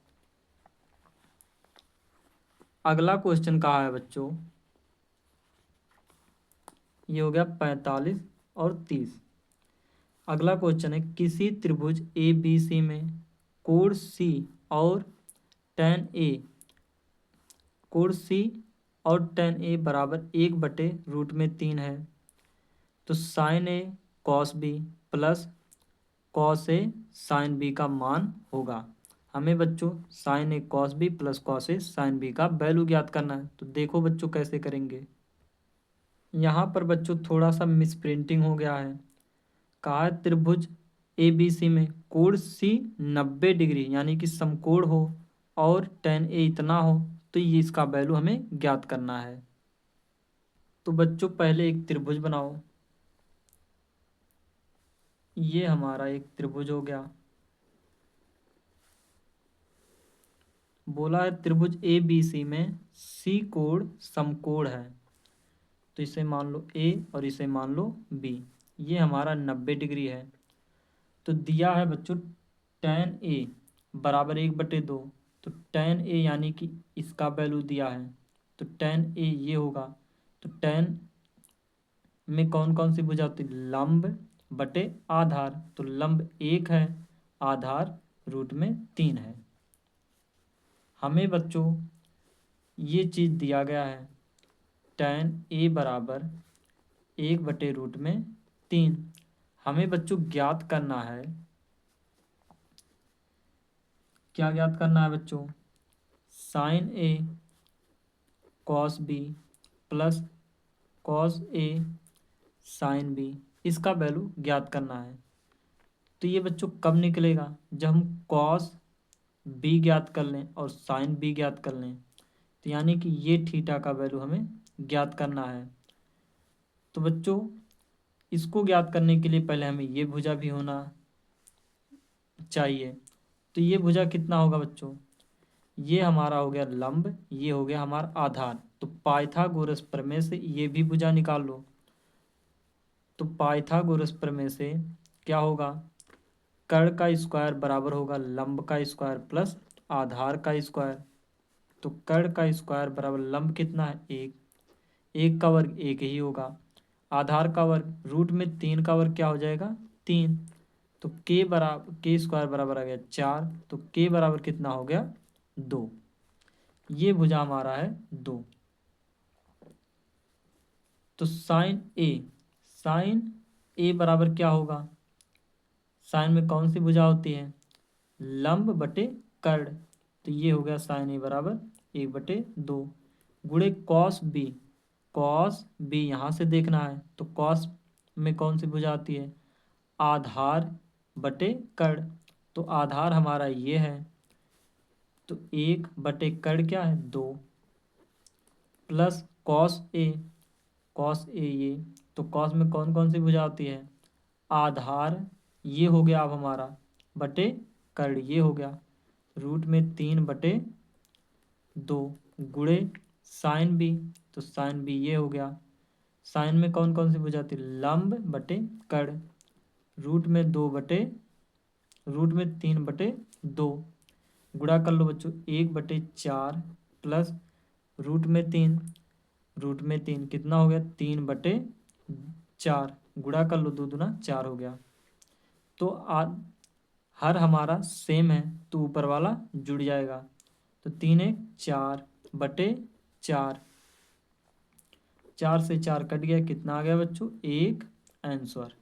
अगला क्वेश्चन कहा है बच्चों, ये हो गया 45 और 30। अगला क्वेश्चन है, किसी त्रिभुज ए बी सी में कोण सी और tan ए, कोण सी और tan ए बराबर 1/√3 है। तो sign A cos B plus cos A sine B का मान होगा। हमें बच्चों sign A cos B plus cos A sine B का वैल्यू ज्ञात करना है। तो देखो बच्चों कैसे करेंगे। यहाँ पर बच्चों थोड़ा सा मिस प्रिंटिंग हो गया है। कहा है त्रिभुज ए बी सी में कोण सी 90 डिग्री यानी कि समकोण हो और tan ए इतना हो, तो ये इसका वैल्यू हमें ज्ञात करना है। तो बच्चों पहले एक त्रिभुज बनाओ। ये हमारा एक त्रिभुज हो गया। बोला है त्रिभुज ए बी सी में सी कोण समकोण है, तो इसे मान लो ए और इसे मान लो बी। ये हमारा 90 डिग्री है। तो दिया है बच्चों tan ए बराबर 1/2। तो tan ए यानी कि इसका वैल्यू दिया है, तो tan ए ये होगा। तो tan में कौन कौन सी भुजा होती है? लंब बटे आधार। तो लंब 1 है, आधार रूट में 3 है। हमें बच्चों ये चीज़ दिया गया है tan ए बराबर 1/√3। हमें बच्चों ज्ञात करना है, क्या ज्ञात करना है बच्चों? Sign A cos B plus cos A sine B, इसका वैल्यू ज्ञात करना है। तो ये बच्चों कब निकलेगा? जब हम कॉस बी ज्ञात कर लें और साइन बी ज्ञात कर लें। तो यानी कि ये थीटा का वैल्यू हमें ज्ञात करना है। तो बच्चों इसको ज्ञात करने के लिए पहले हमें ये भुजा भी होना चाहिए। तो ये भुजा कितना होगा बच्चों? ये हमारा हो गया लंब, ये हो गया हमारा आधार। तो पाइथागोरस प्रमेय से ये भी भुजा निकाल लो। तो पाइथागोरस प्रमेय से क्या होगा? कर्ण का स्क्वायर बराबर होगा लंब का स्क्वायर प्लस आधार का स्क्वायर। तो कर्ण का स्क्वायर बराबर लंब कितना है? 1। 1 का वर्ग 1 ही होगा। आधार का वर्ग रूट में 3 का वर्ग क्या हो जाएगा? 3। तो के स्क्वायर बराबर आ गया 4। तो के बराबर कितना हो गया? 2। ये भुजा हमारा है 2। तो साइन ए बराबर क्या होगा? साइन में कौन सी भुजा होती है? लंब बटे कर्ण। तो ये हो गया साइन ए बराबर 1/2 गुणे कॉस बी यहाँ से देखना है। तो कॉस में कौन सी भुजा आती है? आधार बटे कर्ण। तो आधार हमारा ये है, तो 1/कर्ण क्या है? 2 प्लस कॉस ए ये। तो कॉस में कौन कौन सी भुजा आती है? आधार ये हो गया अब हमारा बटे कर्ण ये हो गया रूट में 3/2 गुणे साइन बी। तो साइन बी ये हो गया। साइन में कौन कौन सी भुजा आती है? लंब बटे कर्ण रूट में 3/2 गुणा कर लो बच्चों 1/4 प्लस रूट में 3 कितना हो गया? 3/4 गुणा कर लो 2 दूना 4 हो गया। तो हर हमारा सेम है तो ऊपर वाला जुड़ जाएगा। तो 3 1 4/4, 4 से 4 कट गया, कितना आ गया बच्चों? 1 आंसर।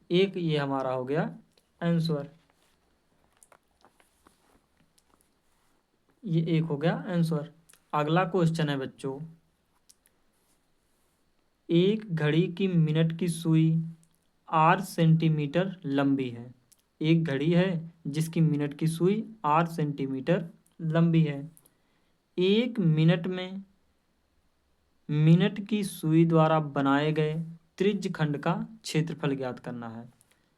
एक ये हमारा हो गया आंसर। ये एक हो गया आंसर। अगला क्वेश्चन है बच्चों, एक घड़ी की मिनट की सुई 8 सेंटीमीटर लंबी है। एक घड़ी है जिसकी मिनट की सुई 8 सेंटीमीटर लंबी है। एक मिनट में मिनट की सुई द्वारा बनाए गए त्रिज्य खंड का क्षेत्रफल ज्ञात करना है।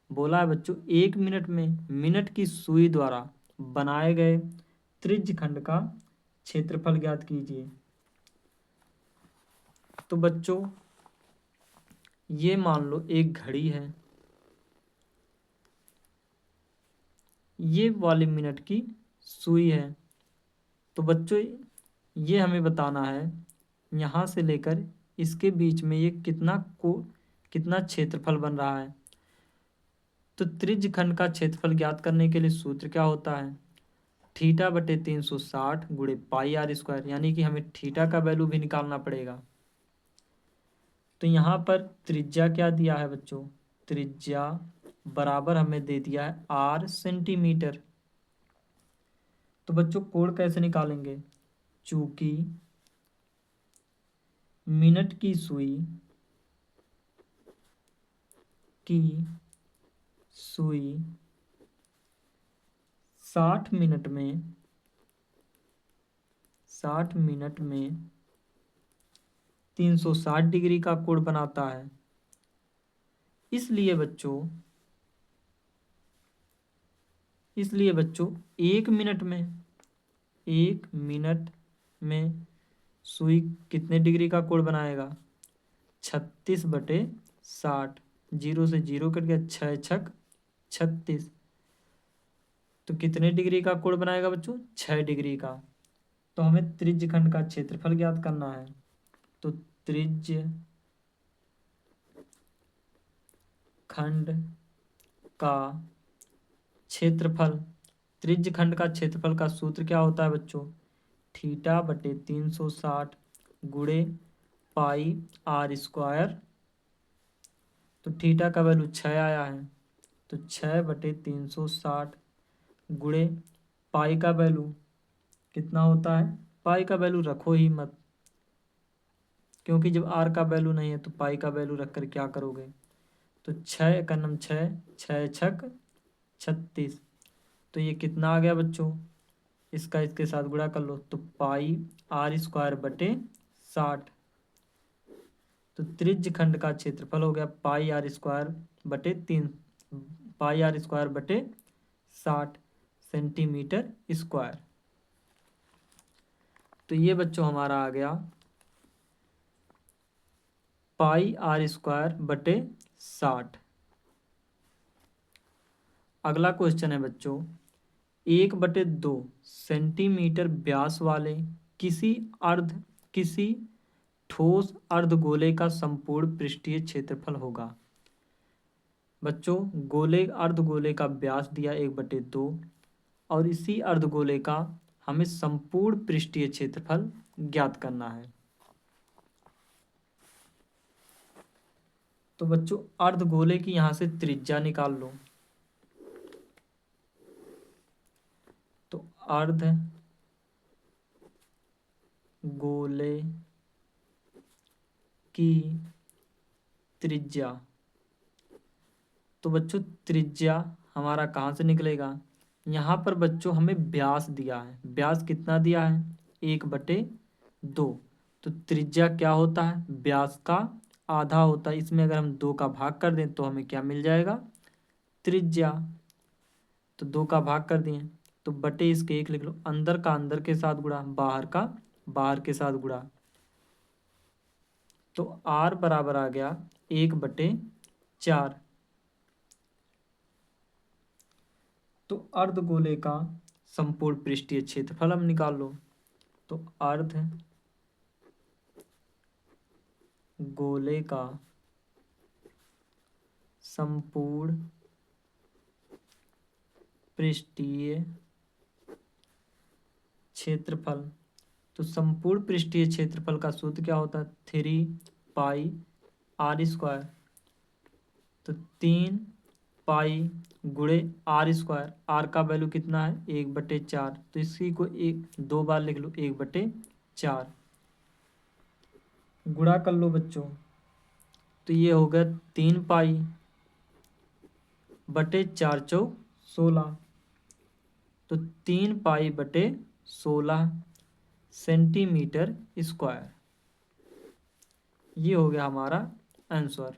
बोला है बच्चों एक मिनट में मिनट की सुई द्वारा बनाए गए त्रिज्य खंड का क्षेत्रफल ज्ञात कीजिए। तो बच्चों ये मान लो एक घड़ी है, ये वाली मिनट की सुई है। तो बच्चों ये हमें बताना है यहाँ से लेकर इसके बीच में ये कितना क्षेत्रफल बन रहा है। तो त्रिज्य खंड का क्षेत्रफल ज्ञात करने के लिए सूत्र क्या होता है? θ/360 गुणे पाई आर स्क्वायर, यानी कि हमें थीटा का वैल्यू भी निकालना पड़ेगा। तो यहाँ पर त्रिज्या क्या दिया है बच्चों? त्रिज्या बराबर हमें दे दिया है r सेंटीमीटर। तो बच्चों कोण कैसे निकालेंगे? चूंकि मिनट की सुई 60 मिनट में 360 डिग्री का कोण बनाता है। इसलिए बच्चों 1 मिनट में सुई कितने डिग्री का कोण बनाएगा? 36/60। 0 से 0 कट गया, 6 छक 36। तो कितने डिग्री का कोण बनाएगा बच्चों? 6 डिग्री का। तो हमें त्रिज्य खंड का क्षेत्रफल ज्ञात करना है। तो त्रिज्य खंड का क्षेत्रफल, त्रिज्य खंड का क्षेत्रफल का सूत्र क्या होता है बच्चों? θ/360 गुणे पाई r²। तो थीटा का वैल्यू 6 आया है, तो 6/360 गुणे पाई का वैल्यू कितना होता है? पाई का वैल्यू रखो ही मत, क्योंकि जब आर का वैल्यू नहीं है तो पाई का वैल्यू रख कर क्या करोगे? तो 6 6 6 छक 36। तो ये कितना आ गया बच्चों? इसका इसके साथ गुणा कर लो, तो पाई r²/60। तो त्रिज्य खंड का क्षेत्रफल हो गया पाई r² 60 सेंटीमीटर स्क्वायर। तो ये बच्चों हमारा आ गया πr²/60। अगला क्वेश्चन है बच्चों, 1/2 सेंटीमीटर व्यास वाले किसी ठोस अर्धगोले का संपूर्ण पृष्ठीय क्षेत्रफल होगा। बच्चों अर्धगोले का व्यास दिया 1/2, और इसी अर्धगोले का हमें संपूर्ण पृष्ठीय क्षेत्रफल ज्ञात करना है। तो बच्चों अर्धगोले की यहाँ से त्रिज्या निकाल लो। तो अर्धगोले की त्रिज्या, तो बच्चों त्रिज्या हमारा कहाँ से निकलेगा? यहाँ पर बच्चों हमें व्यास दिया है। व्यास कितना दिया है? 1/2। तो त्रिज्या क्या होता है? व्यास का आधा होता है। इसमें अगर हम 2 का भाग कर दें तो हमें क्या मिल जाएगा? त्रिज्या। तो 2 का भाग कर दिए, तो बटे इसके 1 लिख लो। अंदर का अंदर के साथ गुणा, बाहर का बाहर के साथ गुणा। तो r बराबर आ गया 1/4। तो अर्धगोले का संपूर्ण पृष्ठीय क्षेत्रफल हम निकाल लो। तो अर्धगोले का संपूर्ण पृष्ठीय क्षेत्रफल, तो संपूर्ण पृष्ठीय क्षेत्रफल का सूत्र क्या होता है? 3πr²। तो 3π गुणे r²। r का वैल्यू कितना है? 1/4। तो इसी को 2 बार लिख लो, 1/4 गुणा कर लो बच्चों। तो ये हो गया 3π/4 = 16। तो 3π/16 सेंटीमीटर स्क्वायर। ये हो गया हमारा आंसर।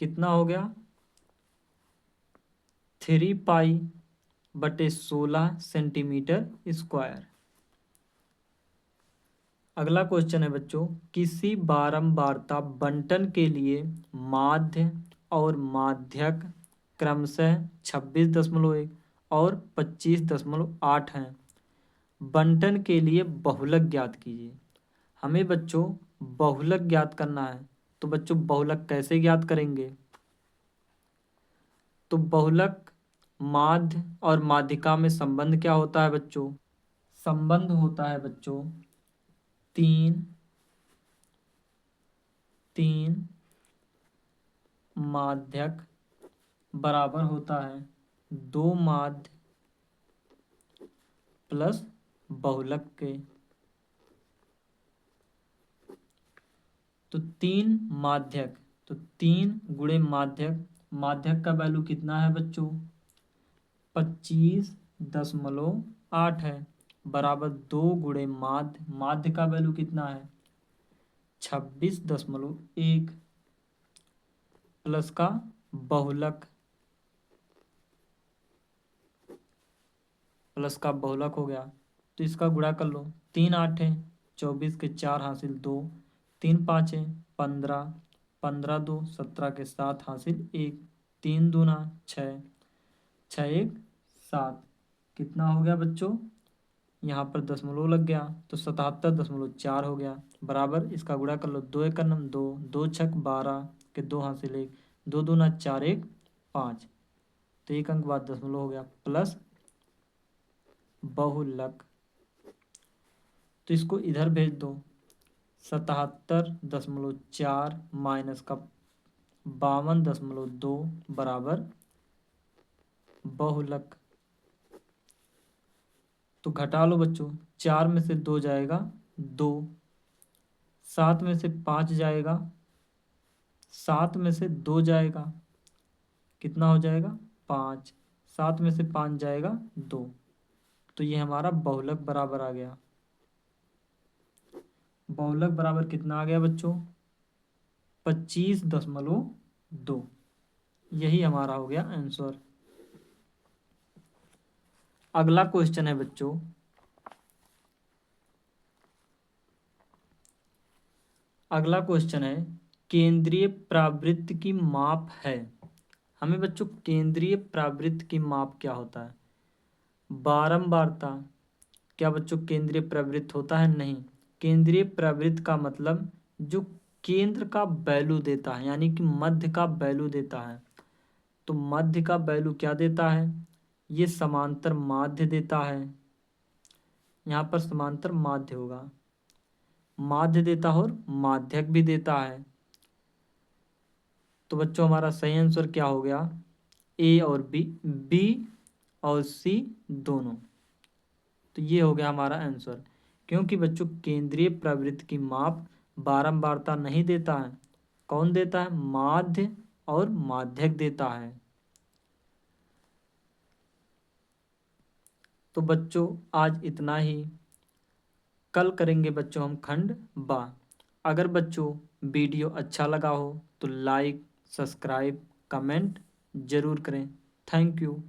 कितना हो गया? 3π/16 सेंटीमीटर स्क्वायर। अगला क्वेश्चन है बच्चों, किसी बारंबारता बंटन के लिए माध्य और माध्यक क्रमशः 26.1 और 25.8 हैं। बंटन के लिए बहुलक ज्ञात कीजिए। हमें बच्चों बहुलक ज्ञात करना है। तो बच्चों बहुलक कैसे ज्ञात करेंगे? तो बहुलक माध्य और माध्यिका में संबंध क्या होता है बच्चों? संबंध होता है बच्चों 3 माध्यक बराबर होता है दो माध्य प्लस बहुलक के, तो तीन माध्यक, तो 3 गुणे माध्यक, माध्यक का वैल्यू कितना है बच्चों 25.8 है, बराबर 2 गुणे माध्य, माध्य का वैल्यू कितना है 26.1 प्लस का बहुलक, प्लस का बहुलक हो गया, तो इसका गुणा कर लो, 3 8 है 24 के 4 हासिल 2, 3 5 है 15, 15 2 17 के 7 हासिल 1, 3 दूना 6, 6 1 7, कितना हो गया बच्चों यहाँ पर दशमलव लग गया तो 77.4 हो गया, बराबर इसका गुणा कर लो, 2 एक नम 2, 2 छक 12 के 2 हासिल 1, 2 दूना 4 1 5, तो एक अंक बाद दशमलव हो गया, प्लस बहुलक, तो इसको इधर भेज दो, 77.4 माइनस का 52.2 बराबर बहुलक, तो घटा लो बच्चों, 4 में से 2 जाएगा 2, 7 में से 5 जाएगा, 7 में से 2 जाएगा, कितना हो जाएगा 5, 7 में से 5 जाएगा 2, तो ये हमारा बहुलक बराबर आ गया, बहुलक बराबर कितना आ गया बच्चों 25.2, यही हमारा हो गया आंसर। अगला क्वेश्चन है बच्चों, अगला क्वेश्चन है केंद्रीय प्रावृत्त की माप है। हमें बच्चों केंद्रीय प्रावृत्त की माप क्या होता है, बारंबारता, क्या बच्चों केंद्रीय प्रवृत्त होता है, नहीं, केंद्रीय प्रवृत्त का मतलब जो केंद्र का वैल्यू देता है, यानी कि मध्य का वैल्यू देता है, तो मध्य का वैल्यू क्या देता है, ये समांतर माध्य देता है, यहाँ पर समांतर माध्य होगा, माध्य देता है और माध्यक भी देता है, तो बच्चों हमारा सही आंसर क्या हो गया, ए और बी, बी और सी दोनों, तो ये हो गया हमारा आंसर, क्योंकि बच्चों केंद्रीय प्रवृत्त की माप बारंबारता नहीं देता है, कौन देता है, माध्य और माध्यक देता है। तो बच्चों आज इतना ही, कल करेंगे बच्चों हम खंड बा। अगर बच्चों वीडियो अच्छा लगा हो तो लाइक सब्सक्राइब कमेंट जरूर करें। Thank you.